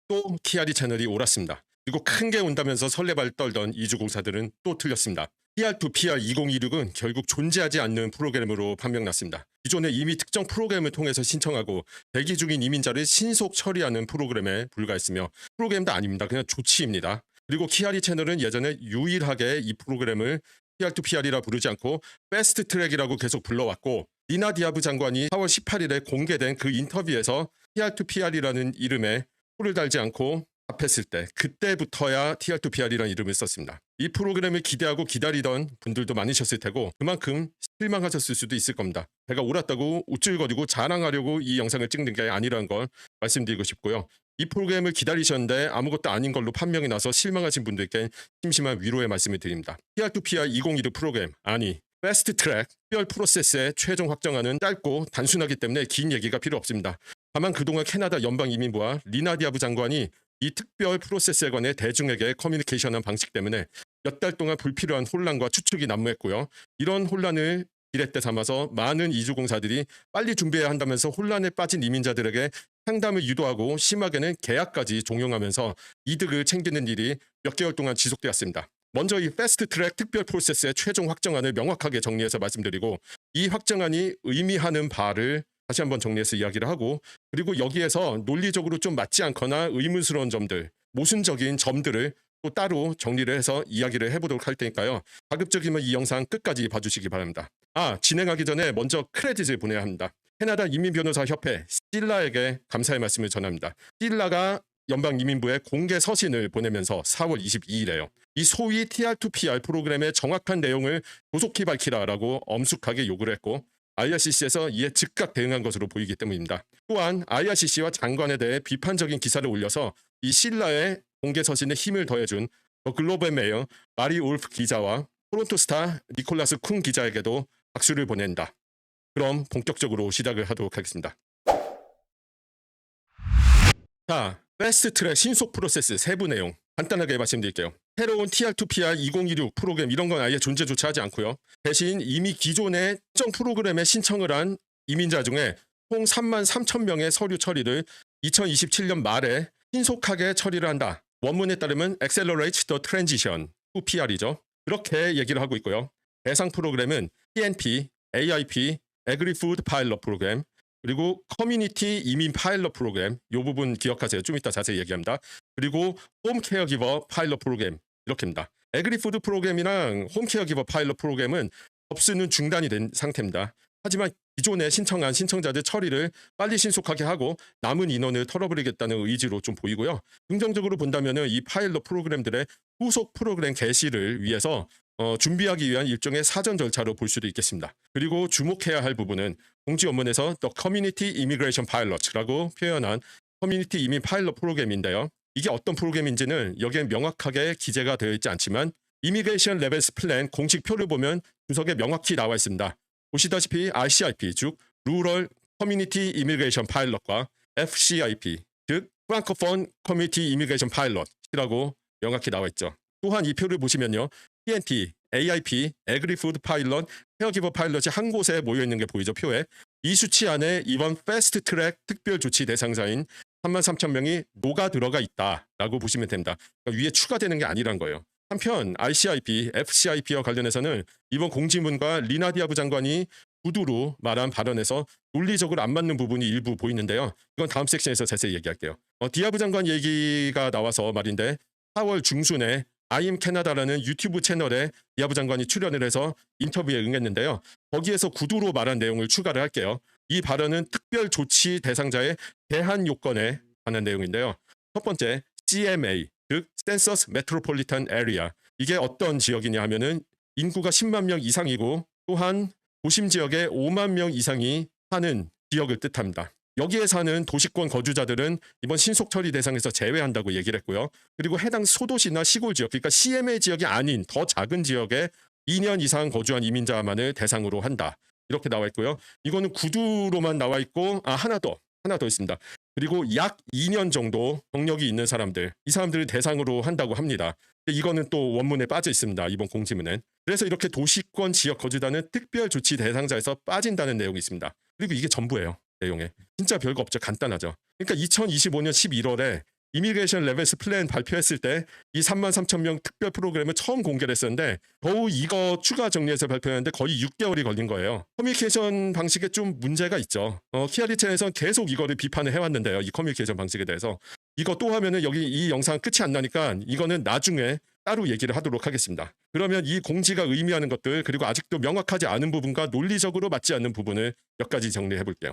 또 키아리 채널이 옳았습니다. 그리고 큰 게 온다면서 설레발 떨던 이주공사들은 또 틀렸습니다. PR2PR 2026은 결국 존재하지 않는 프로그램으로 판명났습니다. 기존에 이미 특정 프로그램을 통해서 신청하고 대기 중인 이민자를 신속 처리하는 프로그램에 불과했으며 프로그램도 아닙니다. 그냥 조치입니다. 그리고 키아리 채널은 예전에 유일하게 이 프로그램을 PR2PR이라 부르지 않고 패스트 트랙이라고 계속 불러왔고 리나 디아브 장관이 4월 18일에 공개된 그 인터뷰에서 PR2PR이라는 이름에 표를 달지 않고 답했을 때 그때부터야 TR2PR이라는 이름을 썼습니다. 이 프로그램을 기대하고 기다리던 분들도 많으셨을 테고 그만큼 실망하셨을 수도 있을 겁니다. 제가 옳았다고 우쭐거리고 자랑하려고 이 영상을 찍는 게 아니라는 걸 말씀드리고 싶고요. 이 프로그램을 기다리셨는데 아무것도 아닌 걸로 판명이 나서 실망하신 분들께 심심한 위로의 말씀을 드립니다. TR2PR 2026 프로그램 아니 패스트 트랙 특별 프로세스에 최종 확정하는 짧고 단순하기 때문에 긴 얘기가 필요 없습니다. 다만 그동안 캐나다 연방이민부와 리나 디아브 장관이 이 특별 프로세스에 관해 대중에게 커뮤니케이션한 방식 때문에 몇 달 동안 불필요한 혼란과 추측이 난무했고요. 이런 혼란을 기렛대 삼아서 많은 이주공사들이 빨리 준비해야 한다면서 혼란에 빠진 이민자들에게 상담을 유도하고 심하게는 계약까지 종용하면서 이득을 챙기는 일이 몇 개월 동안 지속되었습니다. 먼저 이 패스트트랙 특별 프로세스의 최종 확정안을 명확하게 정리해서 말씀드리고 이 확정안이 의미하는 바를 다시 한번 정리해서 이야기를 하고 그리고 여기에서 논리적으로 좀 맞지 않거나 의문스러운 점들, 모순적인 점들을 또 따로 정리를 해서 이야기를 해보도록 할 테니까요. 가급적이면 이 영상 끝까지 봐주시기 바랍니다. 진행하기 전에 먼저 크레딧을 보내야 합니다. 캐나다 이민변호사협회 실라에게 감사의 말씀을 전합니다. 실라가 연방이민부에 공개 서신을 보내면서 4월 22일에요. 이 소위 TR2PR 프로그램의 정확한 내용을 조속히 밝히라라고 엄숙하게 요구를 했고 IRCC에서 이에 즉각 대응한 것으로 보이기 때문입니다. 또한 IRCC와 장관에 대해 비판적인 기사를 올려서 이 실라의 공개 서신에 힘을 더해준 글로벌 메이어 마리 울프 기자와 토론토 스타 니콜라스 쿵 기자에게도 박수를 보낸다. 그럼 본격적으로 시작을 하도록 하겠습니다. 자, 패스트 트랙 신속 프로세스 세부 내용 간단하게 말씀드릴게요. 새로운 TR2PR 2026 프로그램 이런 건 아예 존재조차 하지 않고요. 대신 이미 기존의 특정 프로그램에 신청을 한 이민자 중에 총 33,000명의 서류 처리를 2027년 말에 신속하게 처리를 한다. 원문에 따르면 Accelerate the Transition to PR이죠. 그렇게 얘기를 하고 있고요. 대상 프로그램은 PNP, AIP, Agri-Food Pilot 프로그램 그리고 커뮤니티 이민 파일럿 프로그램 이 부분 기억하세요. 좀 이따 자세히 얘기합니다. 그리고 홈 케어기버 파일럿 프로그램 이렇게입니다. 에그리푸드 프로그램이랑 홈 케어기버 파일럿 프로그램은 접수는 중단이 된 상태입니다. 하지만 기존에 신청한 신청자들 처리를 빨리 신속하게 하고 남은 인원을 털어버리겠다는 의지로 좀 보이고요. 긍정적으로 본다면 이 파일럿 프로그램들의 후속 프로그램 개시를 위해서 준비하기 위한 일종의 사전 절차로 볼 수도 있겠습니다. 그리고 주목해야 할 부분은 공지 원문에서 The Community Immigration Pilot라고 표현한 커뮤니티 이민 파일럿 프로그램인데요. 이게 어떤 프로그램인지는 여기에 명확하게 기재가 되어 있지 않지만 이미그레이션 레벨스 플랜 공식표를 보면 주석에 명확히 나와 있습니다. 보시다시피 RCIP 즉 Rural Community Immigration Pilot과 FCIP 즉 Francophone Community Immigration Pilot이라고 명확히 나와 있죠. 또한 이 표를 보시면요. PNP, AIP, Agri-Food Pilot, Caregiver Pilot이 한 곳에 모여있는 게 보이죠. 표에. 이 수치 안에 이번 패스트 트랙 특별 조치 대상자인 33,000명이 녹아 들어가 있다라고 보시면 됩니다. 그러니까 위에 추가되는 게 아니란 거예요. 한편 RCIP, FCIP와 관련해서는 이번 공지문과 리나 디아브 장관이 구두로 말한 발언에서 논리적으로 안 맞는 부분이 일부 보이는데요. 이건 다음 섹션에서 자세히 얘기할게요. 디아브 장관 얘기가 나와서 말인데 4월 중순에 아임 캐나다라는 유튜브 채널에 디아브 장관이 출연을 해서 인터뷰에 응했는데요. 거기에서 구두로 말한 내용을 추가를 할게요. 이 발언은 특별 조치 대상자의 대한 요건에 관한 내용인데요. 첫 번째, CMA, 즉 Census Metropolitan Area. 이게 어떤 지역이냐 하면은 인구가 10만 명 이상이고 또한 도심 지역에 5만 명 이상이 사는 지역을 뜻합니다. 여기에 사는 도시권 거주자들은 이번 신속 처리 대상에서 제외한다고 얘기를 했고요. 그리고 해당 소도시나 시골 지역, 그러니까 CMA 지역이 아닌 더 작은 지역에 2년 이상 거주한 이민자만을 대상으로 한다. 이렇게 나와 있고요. 이거는 구두로만 나와 있고 하나 더 있습니다. 그리고 약 2년 정도 경력이 있는 사람들, 이 사람들을 대상으로 한다고 합니다. 이거는 또 원문에 빠져 있습니다. 이번 공지문은. 그래서 이렇게 도시권 지역 거주자는 특별 조치 대상자에서 빠진다는 내용이 있습니다. 그리고 이게 전부예요. 내용에. 진짜 별거 없죠. 간단하죠. 그러니까 2025년 11월에 이미그레이션 레벨스 플랜 발표했을 때 이 33,000명 특별 프로그램을 처음 공개를 했었는데 겨우 이거 추가 정리해서 발표했는데 거의 6개월이 걸린 거예요. 커뮤니케이션 방식에 좀 문제가 있죠. 키아리체에선 계속 이거를 비판을 해왔는데요. 이 커뮤니케이션 방식에 대해서. 이거 또 하면은 여기 이 영상 끝이 안 나니까 이거는 나중에 따로 얘기를 하도록 하겠습니다. 그러면 이 공지가 의미하는 것들 그리고 아직도 명확하지 않은 부분과 논리적으로 맞지 않는 부분을 몇 가지 정리해 볼게요.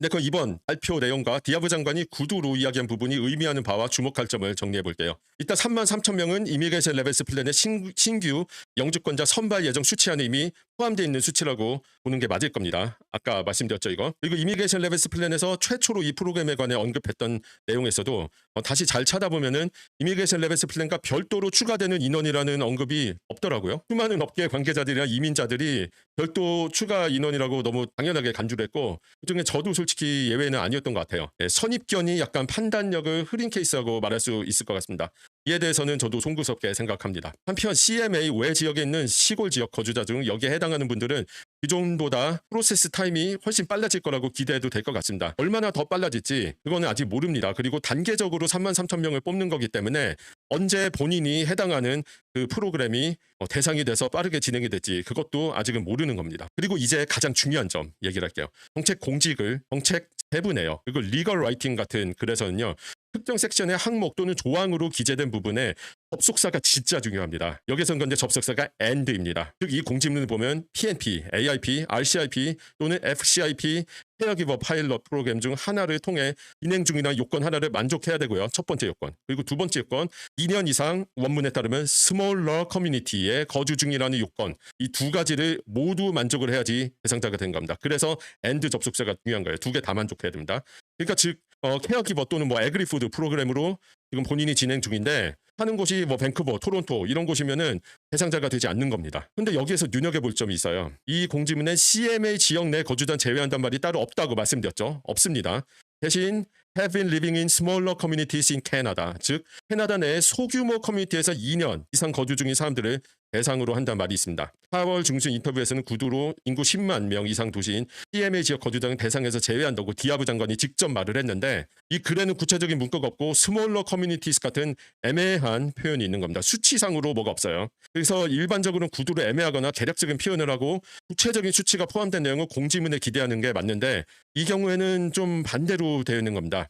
네, 그럼 이번 발표 내용과 디아브 장관이 구두로 이야기한 부분이 의미하는 바와 주목할 점을 정리해 볼게요. 일단 33,000명은 이미그레이션 레벨스 플랜의 신규 영주권자 선발 예정 수치 안에 이미 포함되어 있는 수치라고 보는 게 맞을 겁니다. 아까 말씀드렸죠 이거. 그리고 이미그레이션 레벨스 플랜에서 최초로 이 프로그램에 관해 언급했던 내용에서도 다시 잘 찾아보면은 이미그레이션 레벨스 플랜과 별도로 추가되는 인원이라는 언급이 없더라고요. 수많은 업계 관계자들이나 이민자들이 별도 추가 인원이라고 너무 당연하게 간주를 했고 그중에 저도 솔직히 예외는 아니었던 것 같아요. 선입견이 약간 판단력을 흐린 케이스라고 말할 수 있을 것 같습니다. 이에 대해서는 저도 송구스럽게 생각합니다. 한편 CMA 외 지역에 있는 시골 지역 거주자 중 여기에 해당하는 분들은 기존보다 프로세스 타임이 훨씬 빨라질 거라고 기대해도 될 것 같습니다. 얼마나 더 빨라질지 그거는 아직 모릅니다. 그리고 단계적으로 33,000명을 뽑는 거기 때문에 언제 본인이 해당하는 그 프로그램이 대상이 돼서 빠르게 진행이 될지 그것도 아직은 모르는 겁니다. 그리고 이제 가장 중요한 점 얘기를 할게요. 정책 공직을 정책 세분해요. 그리고 리걸 라이팅 같은 글에서는요. 특정 섹션의 항목 또는 조항으로 기재된 부분에 접속사가 진짜 중요합니다. 여기서는 근데 접속사가 AND입니다. 즉 이 공지문을 보면 PNP, AIP, RCIP 또는 FCIP 케어기버 파일럿 프로그램 중 하나를 통해 진행 중이나 요건 하나를 만족해야 되고요. 첫 번째 요건. 그리고 두 번째 요건 2년 이상 원문에 따르면 스몰러 커뮤니티에 거주 중이라는 요건. 이 두 가지를 모두 만족을 해야지 대상자가 된 겁니다. 그래서 AND 접속사가 중요한 거예요. 두 개 다 만족해야 됩니다. 그러니까 즉 케어기버 또는 뭐 애그리푸드 프로그램으로 지금 본인이 진행 중인데 하는 곳이 뭐 밴쿠버, 토론토 이런 곳이면은 대상자가 되지 않는 겁니다. 근데 여기에서 눈여겨볼 점이 있어요. 이 공지문에 CMA 지역 내 거주자는 제외한단 말이 따로 없다고 말씀드렸죠. 없습니다. 대신 have been living in smaller communities in Canada. 즉 캐나다 내 소규모 커뮤니티에서 2년 이상 거주 중인 사람들을 대상으로 한다는 말이 있습니다. 4월 중순 인터뷰에서는 구두로 인구 10만 명 이상 도시인 CMA 지역 거주자는 대상에서 제외한다고 디아브 장관이 직접 말을 했는데 이 글에는 구체적인 문구가 없고 스몰러 커뮤니티스 같은 애매한 표현이 있는 겁니다. 수치상으로 뭐가 없어요. 그래서 일반적으로는 구두로 애매하거나 개략적인 표현을 하고 구체적인 수치가 포함된 내용을 공지문에 기대하는 게 맞는데 이 경우에는 좀 반대로 되어 있는 겁니다.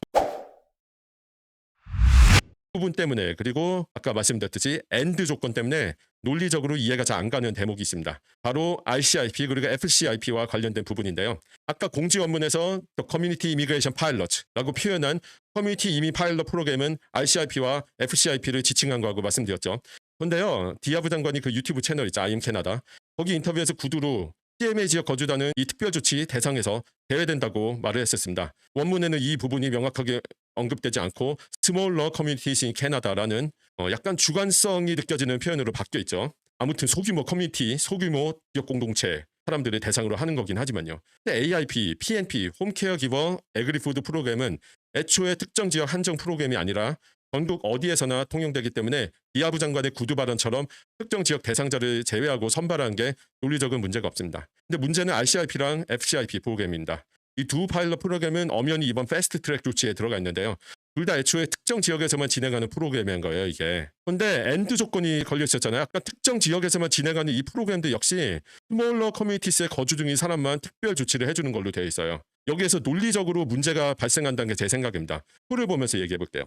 부분 때문에 그리고 아까 말씀드렸듯이 AND 조건 때문에 논리적으로 이해가 잘 안 가는 대목이 있습니다. 바로 RCIP 그리고 FCIP와 관련된 부분인데요. 아까 공지 원문에서 커뮤니티 이미그레이션 파일럿라고 표현한 커뮤니티 이미 파일럿 프로그램은 RCIP와 FCIP를 지칭한 거하고 말씀드렸죠. 그런데요. 디아브 장관이 그 유튜브 채널 있죠. I am Canada. 거기 인터뷰에서 구두로 CMA 지역 거주자는 이 특별조치 대상에서 제외된다고 말을 했었습니다. 원문에는 이 부분이 명확하게 언급되지 않고 Smaller Communities in Canada라는 약간 주관성이 느껴지는 표현으로 바뀌어 있죠. 아무튼 소규모 커뮤니티, 소규모 지역 공동체 사람들을 대상으로 하는 거긴 하지만요. 근데 AIP, PNP, 홈케어 기버, 애그리푸드 프로그램은 애초에 특정 지역 한정 프로그램이 아니라 전국 어디에서나 통용되기 때문에 디아브 장관의 구두 발언처럼 특정 지역 대상자를 제외하고 선발하는 게 논리적인 문제가 없습니다. 근데 문제는 RCIP랑 FCIP 프로그램입니다. 이 두 파일럿 프로그램은 엄연히 이번 패스트 트랙 조치에 들어가 있는데요. 둘 다 애초에 특정 지역에서만 진행하는 프로그램인 거예요, 이게. 근데 엔드 조건이 걸려 있었잖아요. 아까 특정 지역에서만 진행하는 이 프로그램도 역시 스몰러 커뮤니티스에 거주 중인 사람만 특별 조치를 해주는 걸로 되어 있어요. 여기에서 논리적으로 문제가 발생한다는 게 제 생각입니다. 표를 보면서 얘기해 볼게요.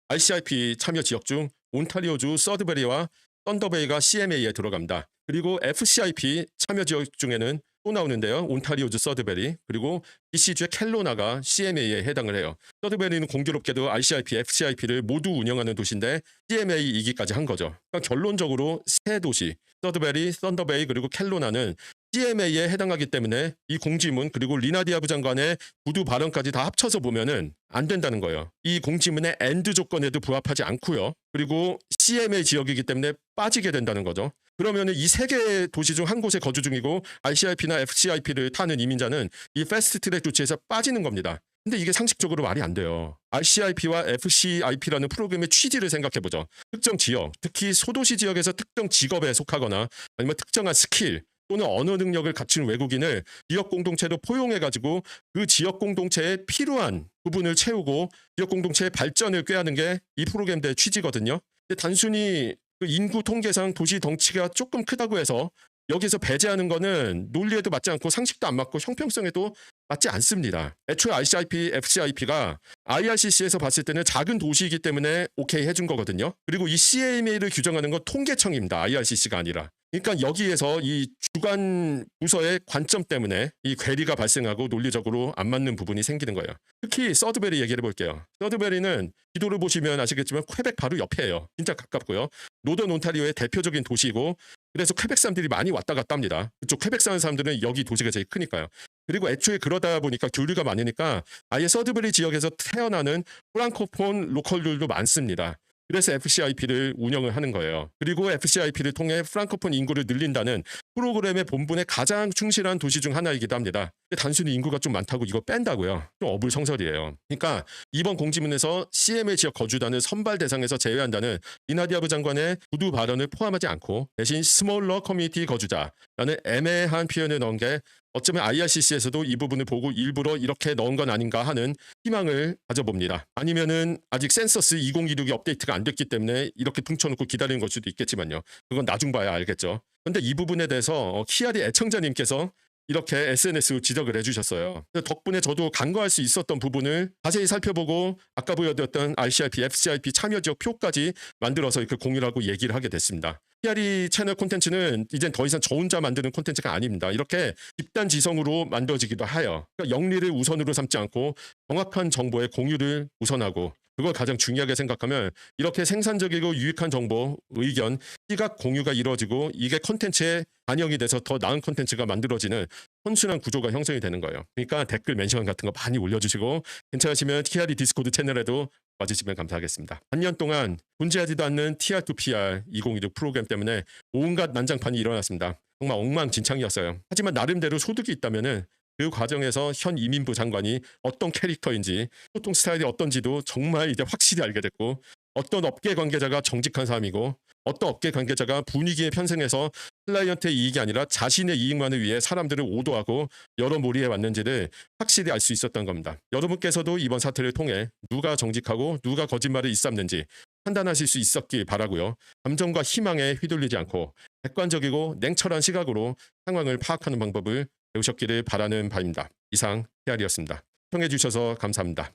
RCIP 참여 지역 중 온타리오주 서드베리와 썬더베이가 CMA에 들어갑니다. 그리고 FCIP 참여 지역 중에는 또 나오는데요. 온타리오주 서드베리 그리고 BC주의 켈로나가 CMA에 해당을 해요. 서드베리는 공교롭게도 RCIP, FCIP를 모두 운영하는 도시인데 CMA이기까지 한 거죠. 그러니까 결론적으로 세 도시 서드베리, 썬더베이 그리고 켈로나는 CMA에 해당하기 때문에 이 공지문 그리고 리나 디아브 장관의 구두 발언까지 다 합쳐서 보면은 안 된다는 거예요. 이 공지문의 엔드 조건에도 부합하지 않고요. 그리고 CMA 지역이기 때문에 빠지게 된다는 거죠. 그러면은 이 세 개의 도시 중 한 곳에 거주 중이고 RCIP나 FCIP를 타는 이민자는 이 패스트 트랙 조치에서 빠지는 겁니다. 근데 이게 상식적으로 말이 안 돼요. RCIP와 FCIP라는 프로그램의 취지를 생각해보죠. 특정 지역, 특히 소도시 지역에서 특정 직업에 속하거나 아니면 특정한 스킬, 또는 언어 능력을 갖춘 외국인을 지역 공동체로 포용해가지고 그 지역 공동체에 필요한 부분을 채우고 지역 공동체의 발전을 꾀하는 게 이 프로그램의 취지거든요. 근데 단순히 그 인구 통계상 도시 덩치가 조금 크다고 해서 여기서 배제하는 거는 논리에도 맞지 않고 상식도 안 맞고 형평성에도 맞지 않습니다. 애초에 RCIP, FCIP가 IRCC에서 봤을 때는 작은 도시이기 때문에 오케이 해준 거거든요. 그리고 이 CMA를 규정하는 건 통계청입니다. IRCC가 아니라. 그러니까 여기에서 이 주관 부서의 관점 때문에 이 괴리가 발생하고 논리적으로 안 맞는 부분이 생기는 거예요. 특히 서드베리 얘기를 해볼게요. 서드베리는 지도를 보시면 아시겠지만 퀘벡 바로 옆이에요. 진짜 가깝고요. 노던 온타리오의 대표적인 도시이고 그래서 퀘벡 사람들이 많이 왔다 갔다 합니다. 그쪽 퀘벡 사는 사람들은 여기 도시가 제일 크니까요. 그리고 애초에 그러다 보니까 교류가 많으니까 아예 서드베리 지역에서 태어나는 프랑코폰 로컬들도 많습니다. 그래서 FCIP를 운영을 하는 거예요. 그리고 FCIP를 통해 프랑코폰 인구를 늘린다는 프로그램의 본분에 가장 충실한 도시 중 하나이기도 합니다. 근데 단순히 인구가 좀 많다고 이거 뺀다고요? 좀 어불성설이에요. 그러니까 이번 공지문에서 CMA 지역 거주단을 선발 대상에서 제외한다는 이나디아브 장관의 구두 발언을 포함하지 않고 대신 스몰러 커뮤니티 거주자라는 애매한 표현을 넣은 게 어쩌면 IRCC에서도 이 부분을 보고 일부러 이렇게 넣은 건 아닌가 하는 희망을 가져봅니다. 아니면은 아직 센서스 2016이 업데이트가 안 됐기 때문에 이렇게 퉁쳐놓고 기다리는 걸 수도 있겠지만요. 그건 나중 봐야 알겠죠. 그런데 이 부분에 대해서 키아리 애청자님께서 이렇게 SNS로 지적을 해주셨어요. 덕분에 저도 간과할 수 있었던 부분을 자세히 살펴보고 아까 보여드렸던 RCIP, FCIP 참여 지역 표까지 만들어서 이렇게 공유를 하고 얘기를 하게 됐습니다. PRE 채널 콘텐츠는 이젠 더 이상 저 혼자 만드는 콘텐츠가 아닙니다. 이렇게 집단 지성으로 만들어지기도 해요. 그러니까 영리를 우선으로 삼지 않고 정확한 정보의 공유를 우선하고 그걸 가장 중요하게 생각하면 이렇게 생산적이고 유익한 정보, 의견, 시각 공유가 이루어지고 이게 콘텐츠에 반영이 돼서 더 나은 콘텐츠가 만들어지는 선순환 구조가 형성이 되는 거예요. 그러니까 댓글 멘션 같은 거 많이 올려주시고 괜찮으시면 TRE 디스코드 채널에도 와주시면 감사하겠습니다. 반년 동안 존재하지도 않는 TR2PR 2016 프로그램 때문에 온갖 난장판이 일어났습니다. 정말 엉망진창이었어요. 하지만 나름대로 소득이 있다면은 그 과정에서 현 이민부 장관이 어떤 캐릭터인지 소통 스타일이 어떤지도 정말 이제 확실히 알게 됐고 어떤 업계 관계자가 정직한 사람이고 어떤 업계 관계자가 분위기에 편승해서 클라이언트의 이익이 아니라 자신의 이익만을 위해 사람들을 오도하고 여러몰이해 왔는지를 확실히 알 수 있었던 겁니다. 여러분께서도 이번 사태를 통해 누가 정직하고 누가 거짓말을 일삼는지 판단하실 수 있었길 바라고요. 감정과 희망에 휘둘리지 않고 객관적이고 냉철한 시각으로 상황을 파악하는 방법을 배우셨기를 바라는 바입니다. 이상 TR이었습니다. 시청해 주셔서 감사합니다.